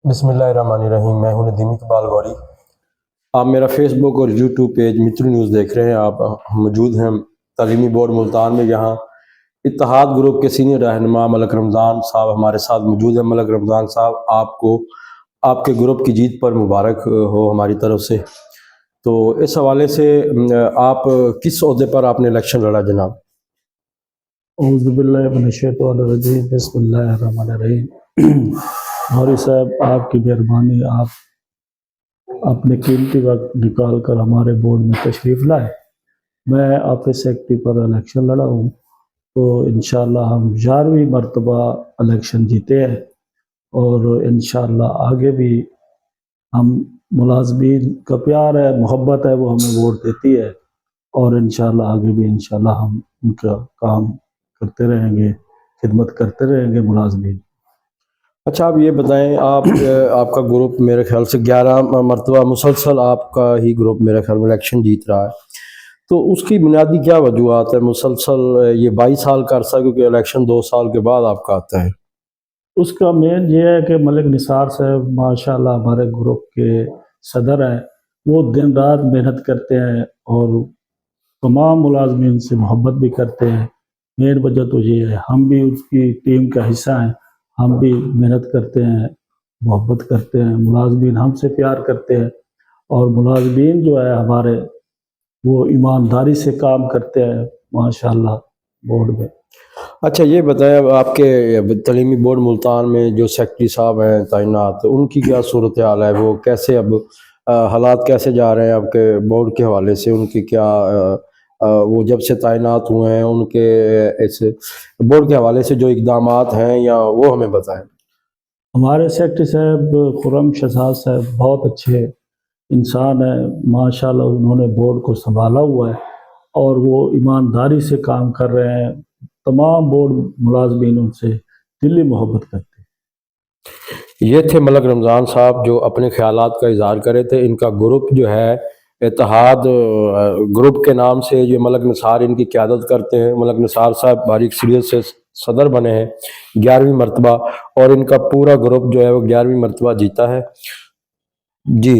بسم اللہ الرحمن الرحیم۔ میں ہوں ندیم اقبال غوری۔ آپ میرا فیس بک اور یوٹیوب پیج مترو نیوز دیکھ رہے ہیں۔ آپ موجود ہیں تعلیمی بورڈ ملتان میں، جہاں اتحاد گروپ کے سینئر رہنما ملک رمضان صاحب ہمارے ساتھ موجود ہیں۔ ملک رمضان صاحب، آپ کو آپ کے گروپ کی جیت پر مبارک ہو ہماری طرف سے۔ تو اس حوالے سے آپ کس عہدے پر آپ نے الیکشن لڑا جناب؟ اعوذ باللہ من الشیطان الرجیم، بسم اللہ الرحمن الرحیم۔ غوری صاحب، آپ کی مہربانی، آپ اپنے قیمتی وقت نکال کر ہمارے بورڈ میں تشریف لائے۔ میں آفس سیکرٹری پر الیکشن لڑا ہوں، تو انشاءاللہ ہم 11ویں مرتبہ الیکشن جیتے ہیں، اور انشاءاللہ آگے بھی ہم ملازمین کا پیار ہے، محبت ہے، وہ ہمیں ووٹ دیتی ہے، اور انشاءاللہ آگے بھی انشاءاللہ ہم ان کا کام کرتے رہیں گے، خدمت کرتے رہیں گے ملازمین۔ اچھا، آپ یہ بتائیں، آپ کا گروپ میرے خیال سے 11 مرتبہ مسلسل آپ کا ہی گروپ میرے خیال میں الیکشن جیت رہا ہے، تو اس کی بنیادی کیا وجوہات ہے؟ مسلسل یہ 22 سال کا عرصہ، کیونکہ الیکشن 2 سال کے بعد آپ کا آتا ہے۔ اس کا مین یہ ہے کہ ملک نثار صاحب ماشاءاللہ ہمارے گروپ کے صدر ہیں، وہ دن رات محنت کرتے ہیں اور تمام ملازمین سے محبت بھی کرتے ہیں۔ مین وجہ تو یہ ہے، ہم بھی اس کی ٹیم کا حصہ ہیں، ہم بھی محنت کرتے ہیں، محبت کرتے ہیں، ملازمین ہم سے پیار کرتے ہیں، اور ملازمین جو ہے ہمارے، وہ ایمانداری سے کام کرتے ہیں ماشاءاللہ بورڈ میں۔ اچھا، یہ بتائیں، اب آپ کے تعلیمی بورڈ ملتان میں جو سیکرٹری صاحب ہیں تعینات، ان کی کیا صورتحال ہے؟ وہ کیسے اب حالات کیسے جا رہے ہیں آپ کے بورڈ کے حوالے سے؟ ان کی کیا وہ جب سے تعینات ہوئے ہیں ان کے اس بورڈ کے حوالے سے جو اقدامات ہیں، یا وہ ہمیں بتائیں۔ ہمارے سیکرٹری صاحب خرم شہزاد صاحب بہت اچھے انسان ہیں ماشاءاللہ، انہوں نے بورڈ کو سنبھالا ہوا ہے، اور وہ ایمانداری سے کام کر رہے ہیں۔ تمام بورڈ ملازمین ان سے دلی محبت کرتے ہیں۔ یہ تھے ملک رمضان صاحب، جو اپنے خیالات کا اظہار کرے تھے۔ ان کا گروپ جو ہے اتحاد گروپ کے نام سے، یہ ملک نثار ان کی قیادت کرتے ہیں۔ ملک نثار صاحب باریک سیریت سے صدر بنے ہیں 11ویں مرتبہ، اور ان کا پورا گروپ جو ہے وہ 11ویں مرتبہ جیتا ہے۔ جی۔